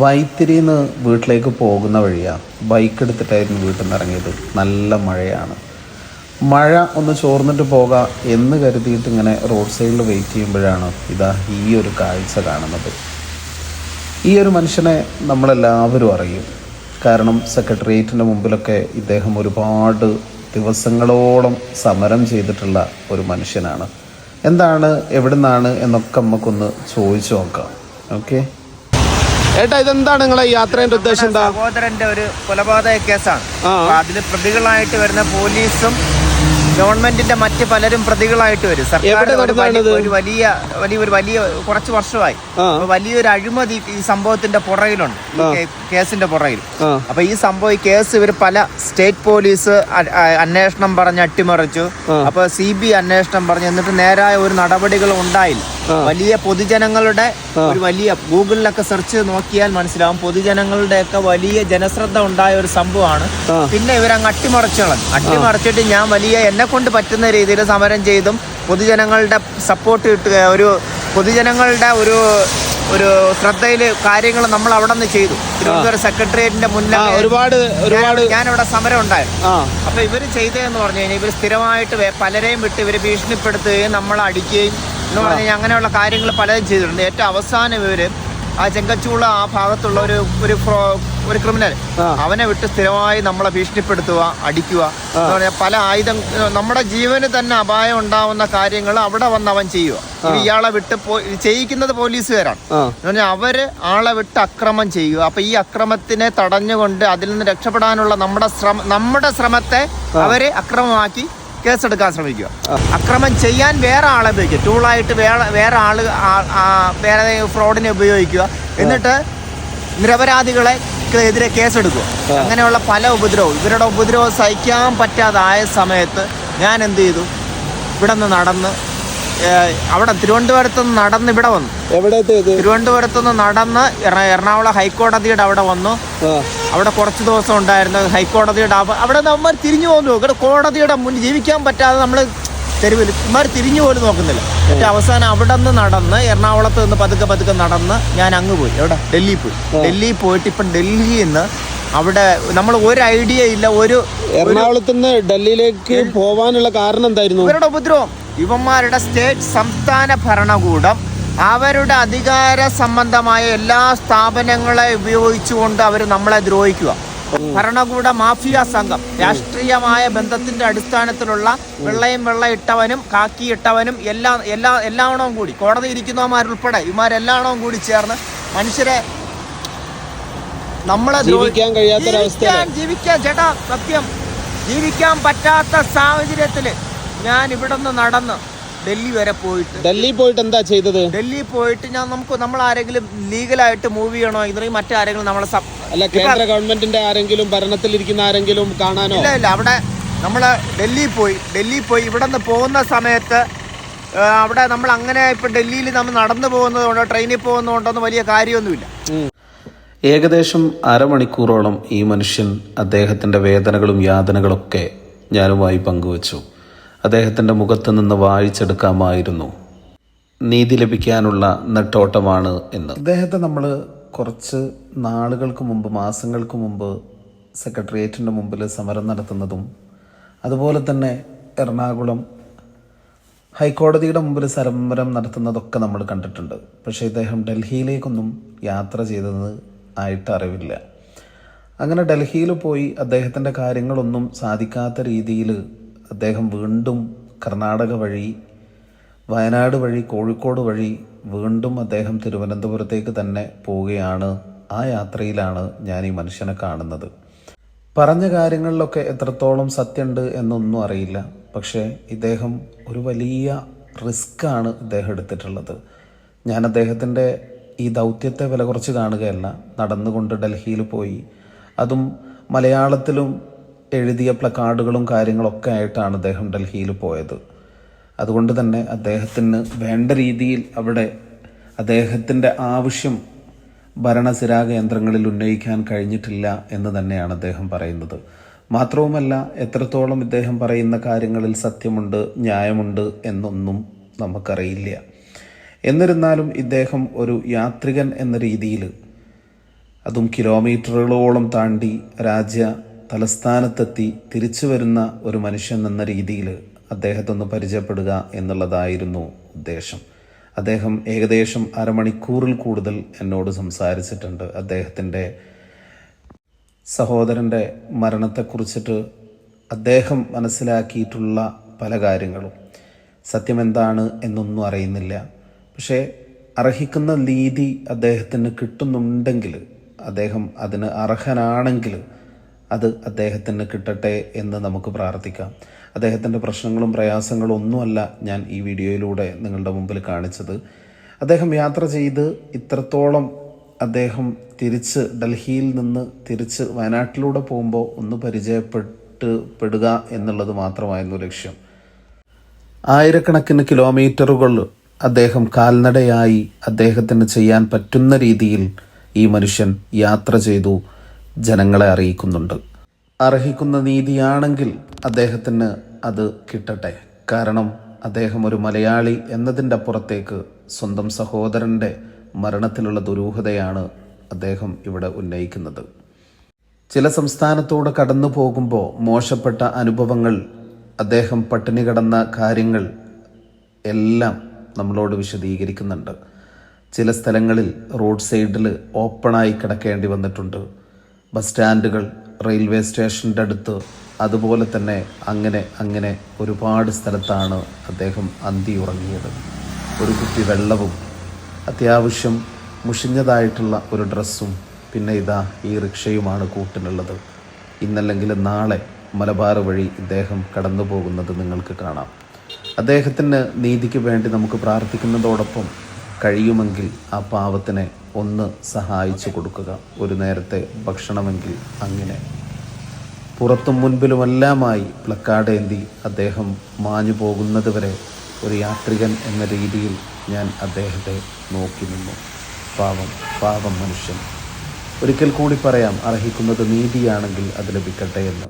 വൈത്തിരിന്ന് വീട്ടിലേക്ക് പോകുന്ന വഴിയാണ്. ബൈക്ക് എടുത്തിട്ടായിരുന്നു വീട്ടിൽ നിന്ന് ഇറങ്ങിയത്. നല്ല മഴയാണ്. മഴ ഒന്ന് ചോർന്നിട്ട് പോകാം എന്ന് കരുതിയിട്ട് ഇങ്ങനെ റോഡ് സൈഡിൽ വെയിറ്റ് ചെയ്യുമ്പോഴാണ് ഈ ഒരു കാഴ്ച കാണുന്നത്. ഈ ഒരു മനുഷ്യനെ നമ്മളെല്ലാവരും അറിയും. കാരണം സെക്രട്ടേറിയറ്റിൻ്റെ മുമ്പിലൊക്കെ ഇദ്ദേഹം ഒരുപാട് ദിവസങ്ങളോളം സമരം ചെയ്തിട്ടുള്ള ഒരു മനുഷ്യനാണ്. എന്താണ്, എവിടെ നിന്നാണ് എന്നൊക്കെ നമുക്കൊന്ന് ചോദിച്ചു നോക്കാം. ഓക്കെ ഏട്ടാ, ഇതെന്താണ് നിങ്ങളെ യാത്രയുടെ ഉദ്ദേശം? എന്താ? സഹോദരന്റെ ഒരു കൊലപാതക കേസാണ്. അതിൽ പ്രതികളായിട്ട് വരുന്ന പോലീസും ഗവൺമെന്റിന്റെ മറ്റ് പലരും പ്രതികളായിട്ട് വരും. സർക്കാർ ഒരു വലിയ കുറച്ച് വർഷമായി വലിയൊരു അഴിമതി ഈ സംഭവത്തിന്റെ പുറകിലുണ്ട്, കേസിന്റെ പുറകിൽ. അപ്പൊ ഈ സംഭവം, ഈ കേസ് ഇവർ പല സ്റ്റേറ്റ് പോലീസ് അന്വേഷണം പറഞ്ഞ് അട്ടിമറിച്ചു. അപ്പൊ CBI അന്വേഷണം പറഞ്ഞു. എന്നിട്ട് നേരായ ഒരു നടപടികൾ ഉണ്ടായില്ല. വലിയ പൊതുജനങ്ങളുടെ ഒരു വലിയ ഗൂഗിളിലൊക്കെ സെർച്ച് നോക്കിയാൽ മനസ്സിലാവും, പൊതുജനങ്ങളുടെയൊക്കെ വലിയ ജനശ്രദ്ധ ഉണ്ടായ ഒരു സംഭവമാണ്. പിന്നെ ഇവരങ്ങ് അട്ടിമറിച്ചിട്ട് ഞാൻ വലിയ എന്നെ കൊണ്ട് പറ്റുന്ന രീതിയിൽ സമരം ചെയ്തും പൊതുജനങ്ങളുടെ സപ്പോർട്ട് കിട്ടുക, പൊതുജനങ്ങളുടെ ഒരു ശ്രദ്ധയിൽ കാര്യങ്ങൾ നമ്മൾ അവിടെ നിന്ന് ചെയ്തു. തിരുവനന്തപുരം സെക്രട്ടേറിയറ്റിന്റെ മുന്നേ ഞാനവിടെ സമരം ഉണ്ടായിരുന്നു. അപ്പൊ ഇവര് ചെയ്തതെന്ന് പറഞ്ഞു കഴിഞ്ഞാൽ, ഇവർ സ്ഥിരമായിട്ട് പലരെയും വിട്ട് ഇവര് ഭീഷണിപ്പെടുത്തുകയും നമ്മളെ അടിക്കുകയും എന്ന് പറഞ്ഞു കഴിഞ്ഞാൽ അങ്ങനെയുള്ള കാര്യങ്ങൾ പലതും ചെയ്തിട്ടുണ്ട്. ഏറ്റവും അവസാനം ഇവര് ആ ചെങ്കച്ചൂള ആ ഭാഗത്തുള്ള ഒരു ക്രിമിനൽ, അവനെ വിട്ട് സ്ഥിരമായി നമ്മളെ ഭീഷണിപ്പെടുത്തുക, അടിക്കുക എന്ന് പറഞ്ഞാൽ പല നമ്മുടെ ജീവന് തന്നെ അപായം ഉണ്ടാവുന്ന കാര്യങ്ങൾ അവിടെ വന്ന് അവൻ ചെയ്യുക. ഇയാളെ വിട്ട് ചെയ്യിക്കുന്നത് പോലീസുകാരാണ്. എന്ന് പറഞ്ഞാൽ അവര് ആളെ വിട്ട് അക്രമം ചെയ്യുക. അപ്പൊ ഈ അക്രമത്തിനെ തടഞ്ഞുകൊണ്ട് അതിൽ നിന്ന് രക്ഷപ്പെടാനുള്ള നമ്മുടെ ശ്രമത്തെ അവര് അക്രമമാക്കി കേസെടുക്കാൻ ശ്രമിക്കുക. അക്രമം ചെയ്യാൻ വേറെ ആളെ ഉപയോഗിക്കുക, ടൂളായിട്ട് വേറെ ഫ്രോഡിനെ ഉപയോഗിക്കുക. എന്നിട്ട് നിരപരാധികളെ എതിരെ കേസെടുക്കുക. അങ്ങനെയുള്ള പല ഇവരുടെ ഉപദ്രവം സഹിക്കാൻ പറ്റാതായ സമയത്ത് ഞാൻ എന്ത് ചെയ്തു, ഇവിടെ നിന്ന് നടന്ന് അവിടെ തിരുവനന്തപുരത്ത് നിന്ന് നടന്ന് ഇവിടെ വന്നു. തിരുവനന്തപുരത്ത് നിന്ന് നടന്ന് എറണാകുളം ഹൈക്കോടതിയുടെ അവിടെ വന്നു. അവിടെ കുറച്ച് ദിവസം ഉണ്ടായിരുന്നു. ഹൈക്കോടതിയുടെ അവിടെ നമ്മൾ തിരിഞ്ഞു പോകുന്നു. ഇവിടെ കോടതിയുടെ മുന്നിൽ ജീവിക്കാൻ പറ്റാതെ നമ്മൾ തെരുവിൽ ഇമാർ തിരിഞ്ഞു പോലും നോക്കുന്നില്ല. എന്നിട്ട് അവസാനം അവിടെ നിന്ന് നടന്ന് എറണാകുളത്ത് നിന്ന് പതുക്കെ നടന്ന് ഞാൻ അങ്ങ് പോയി. ഡൽഹിയിൽ പോയിട്ട് ഇപ്പം ഡൽഹിയിൽ നിന്ന് അവിടെ നമ്മൾ ഒരു ഐഡിയ ഇല്ല. എറണാകുളത്ത് നിന്ന് ഡൽഹിയിലേക്ക് പോവാനുള്ള കാരണം എന്തായിരുന്നു? ഇവരുടെ ഉപദ്രവം. ഇവന്മാരുടെ സംസ്ഥാന ഭരണകൂടം അവരുടെ അധികാര സംബന്ധമായ എല്ലാ സ്ഥാപനങ്ങളെ ഉപയോഗിച്ചുകൊണ്ട് അവർ നമ്മളെ ദ്രോഹിക്കുക. ഭരണകൂട മാഫിയ സംഘം, രാഷ്ട്രീയമായ ബന്ധത്തിന്റെ അടിസ്ഥാനത്തിലുള്ള വെള്ള ഇട്ടവനും കാക്കി ഇട്ടവനും എല്ലാവണവും കൂടി, കോടതി ഇരിക്കുന്നവന്മാരുൾപ്പെടെ ഇവന്മാരെല്ലാവണവും കൂടി ചേർന്ന് മനുഷ്യരെ നമ്മളെ ജീവിക്കാൻ പറ്റാത്ത സാഹചര്യത്തില് ഞാൻ ഇവിടെ നിന്ന് നടന്ന് ഡൽഹി വരെ പോയിട്ട് എന്താ ചെയ്തത്? ഡൽഹി പോയിട്ട് നമ്മൾ ആരെങ്കിലും ലീഗലായിട്ട് മൂവ് ചെയ്യണോ, ഇത്രയും മറ്റാരെങ്കിലും നമ്മളെ കേന്ദ്ര ഗവൺമെന്റിന്റെ ആരെങ്കിലും ഭരണത്തിലിരിക്കുന്ന ആരെങ്കിലും കാണാനോ? ഇല്ല. അവിടെ നമ്മള് ഡൽഹി പോയി ഇവിടെ നിന്ന് പോകുന്ന സമയത്ത് അവിടെ നമ്മൾ അങ്ങനെ ഇപ്പൊ ഡൽഹിയിൽ നമ്മൾ നടന്നു പോകുന്നതുകൊണ്ടോ ട്രെയിനിൽ പോകുന്നതുകൊണ്ടൊന്നും വലിയ കാര്യമൊന്നുമില്ല. ഏകദേശം അരമണിക്കൂറോളം ഈ മനുഷ്യൻ അദ്ദേഹത്തിൻ്റെ വേദനകളും യാതനകളൊക്കെ ഞാനുമായി പങ്കുവച്ചു. അദ്ദേഹത്തിൻ്റെ മുഖത്ത് നിന്ന് വായിച്ചെടുക്കാമായിരുന്നു നീതി ലഭിക്കാനുള്ള നെട്ടോട്ടമാണ് എന്ന്. അദ്ദേഹത്തെ നമ്മൾ കുറച്ച് നാളുകൾക്ക് മുമ്പ്, മാസങ്ങൾക്ക് മുമ്പ് സെക്രട്ടേറിയറ്റിൻ്റെ മുമ്പിൽ സമരം നടത്തുന്നതും അതുപോലെ തന്നെ എറണാകുളം ഹൈക്കോടതിയുടെ മുമ്പിൽ സമരം നടത്തുന്നതൊക്കെ നമ്മൾ കണ്ടിട്ടുണ്ട്. പക്ഷേ ഇദ്ദേഹം ഡൽഹിയിലേക്കൊന്നും യാത്ര ചെയ്തത് ആയിട്ട് അറിവില്ല. അങ്ങനെ ഡൽഹിയിൽ പോയി അദ്ദേഹത്തിൻ്റെ കാര്യങ്ങളൊന്നും സാധിക്കാത്ത രീതിയിൽ അദ്ദേഹം വീണ്ടും കർണാടക വഴി, വയനാട് വഴി, കോഴിക്കോട് വഴി വീണ്ടും അദ്ദേഹം തിരുവനന്തപുരത്തേക്ക് തന്നെ പോവുകയാണ്. ആ യാത്രയിലാണ് ഞാൻ ഈ മനുഷ്യനെ കാണുന്നത്. പറഞ്ഞ കാര്യങ്ങളിലൊക്കെ എത്രത്തോളം സത്യമുണ്ട് എന്നൊന്നും അറിയില്ല. പക്ഷേ ഇദ്ദേഹം ഒരു വലിയ റിസ്ക്കാണ് ഇദ്ദേഹം എടുത്തിട്ടുള്ളത്. ഞാൻ അദ്ദേഹത്തിൻ്റെ ഈ ദൗത്യത്തെ വില കുറച്ച് കാണുകയല്ല. നടന്നുകൊണ്ട് ഡൽഹിയിൽ പോയി, അതും മലയാളത്തിലും എഴുതിയ പ്ലക്കാർഡുകളും കാര്യങ്ങളൊക്കെ ആയിട്ടാണ് അദ്ദേഹം ഡൽഹിയിൽ പോയത്. അതുകൊണ്ട് തന്നെ അദ്ദേഹത്തിന് വേണ്ട രീതിയിൽ അവിടെ അദ്ദേഹത്തിൻ്റെ ആവശ്യം ഭരണസിരാ കേന്ദ്രങ്ങളിൽ ഉന്നയിക്കാൻ കഴിഞ്ഞിട്ടില്ല എന്ന് തന്നെയാണ് അദ്ദേഹം പറയുന്നത്. മാത്രവുമല്ല, എത്രത്തോളം ഇദ്ദേഹം പറയുന്ന കാര്യങ്ങളിൽ സത്യമുണ്ട്, ന്യായമുണ്ട് എന്നൊന്നും നമുക്കറിയില്ല. എന്നിരുന്നാലും ഇദ്ദേഹം ഒരു യാത്രികൻ എന്ന രീതിയിൽ അതും കിലോമീറ്ററുകളോളം താണ്ടി രാജ്യ തലസ്ഥാനത്തെത്തി തിരിച്ചു വരുന്ന ഒരു മനുഷ്യൻ എന്ന രീതിയിൽ അദ്ദേഹത്തെ ഒന്ന് പരിചയപ്പെടുക എന്നുള്ളതായിരുന്നു ഉദ്ദേശം. അദ്ദേഹം ഏകദേശം അരമണിക്കൂറിൽ കൂടുതൽ എന്നോട് സംസാരിച്ചിട്ടുണ്ട്. അദ്ദേഹത്തിൻ്റെ സഹോദരൻ്റെ മരണത്തെക്കുറിച്ചിട്ട് അദ്ദേഹം മനസ്സിലാക്കിയിട്ടുള്ള പല കാര്യങ്ങളും. സത്യമെന്താണ് എന്നൊന്നും അറിയുന്നില്ല. പക്ഷേ അർഹിക്കുന്ന നീതി അദ്ദേഹത്തിന് കിട്ടുന്നുണ്ടെങ്കിൽ, അദ്ദേഹം അതിന് അർഹനാണെങ്കിൽ അത് അദ്ദേഹത്തിന് കിട്ടട്ടെ എന്ന് നമുക്ക് പ്രാർത്ഥിക്കാം. അദ്ദേഹത്തിൻ്റെ പ്രശ്നങ്ങളും പ്രയാസങ്ങളും ഒന്നുമല്ല ഞാൻ ഈ വീഡിയോയിലൂടെ നിങ്ങളുടെ മുമ്പിൽ കാണിച്ചത്. അദ്ദേഹം യാത്ര ചെയ്ത് ഇത്രത്തോളം അദ്ദേഹം തിരിച്ച് ഡൽഹിയിൽ നിന്ന് തിരിച്ച് വയനാട്ടിലൂടെ പോകുമ്പോൾ ഒന്ന് പരിചയപ്പെടുക എന്നുള്ളത് മാത്രമായിരുന്നു ലക്ഷ്യം. ആയിരക്കണക്കിന് കിലോമീറ്ററുകൾ അദ്ദേഹം കാൽനടയായി അദ്ദേഹത്തിന് ചെയ്യാൻ പറ്റുന്ന രീതിയിൽ ഈ മനുഷ്യൻ യാത്ര ചെയ്തു ജനങ്ങളെ അറിയിക്കുന്നുണ്ട്. അർഹിക്കുന്ന നീതിയാണെങ്കിൽ അദ്ദേഹത്തിന് അത് കിട്ടട്ടെ. കാരണം അദ്ദേഹം ഒരു മലയാളി എന്നതിൻ്റെ അപ്പുറത്തേക്ക് സ്വന്തം സഹോദരൻ്റെ മരണത്തിലുള്ള ദുരൂഹതയാണ് അദ്ദേഹം ഇവിടെ ഉന്നയിക്കുന്നത്. ചില സംസ്ഥാനത്തൂടെ കടന്നു പോകുമ്പോൾ മോശപ്പെട്ട അനുഭവങ്ങൾ, അദ്ദേഹം പട്ടിണി കിടന്ന കാര്യങ്ങൾ എല്ലാം നമ്മളോട് വിശദീകരിക്കുന്നുണ്ട്. ചില സ്ഥലങ്ങളിൽ റോഡ് സൈഡിൽ ഓപ്പണായി കിടക്കേണ്ടി വന്നിട്ടുണ്ട്. ബസ് സ്റ്റാൻഡുകൾ, റെയിൽവേ സ്റ്റേഷൻ്റെ അടുത്ത്, അതുപോലെ തന്നെ അങ്ങനെ ഒരുപാട് സ്ഥലത്താണ് അദ്ദേഹം അന്തി ഉറങ്ങിയത്. ഒരു കുപ്പി വെള്ളവും അത്യാവശ്യം മുഷിഞ്ഞതായിട്ടുള്ള ഒരു ഡ്രസ്സും പിന്നെ ഇതാ ഈ റിക്ഷയുമാണ് കൂട്ടിനുള്ളത്. ഇന്നല്ലെങ്കിൽ നാളെ മലബാർ വഴി ഇദ്ദേഹം കടന്നു പോകുന്നത് നിങ്ങൾക്ക് കാണാം. അദ്ദേഹത്തിന് നീതിക്ക് വേണ്ടി നമുക്ക് പ്രാർത്ഥിക്കുന്നതോടൊപ്പം കഴിയുമെങ്കിൽ ആ പാവത്തിനെ ഒന്ന് സഹായിച്ചു കൊടുക്കുക. ഒരു നേരത്തെ ഭക്ഷണമെങ്കിൽ അങ്ങനെ. പുറത്തും മുൻപിലുമെല്ലാമായി പ്ലക്കാർഡ് ഏന്തി അദ്ദേഹം മാഞ്ഞു പോകുന്നത് വരെ ഒരു യാത്രികൻ എന്ന രീതിയിൽ ഞാൻ അദ്ദേഹത്തെ നോക്കി നിന്നു. പാവം മനുഷ്യൻ. ഒരിക്കൽ കൂടി പറയാം, അർഹിക്കുന്നത് നീതിയാണെങ്കിൽ അത് ലഭിക്കട്ടെ എന്ന്.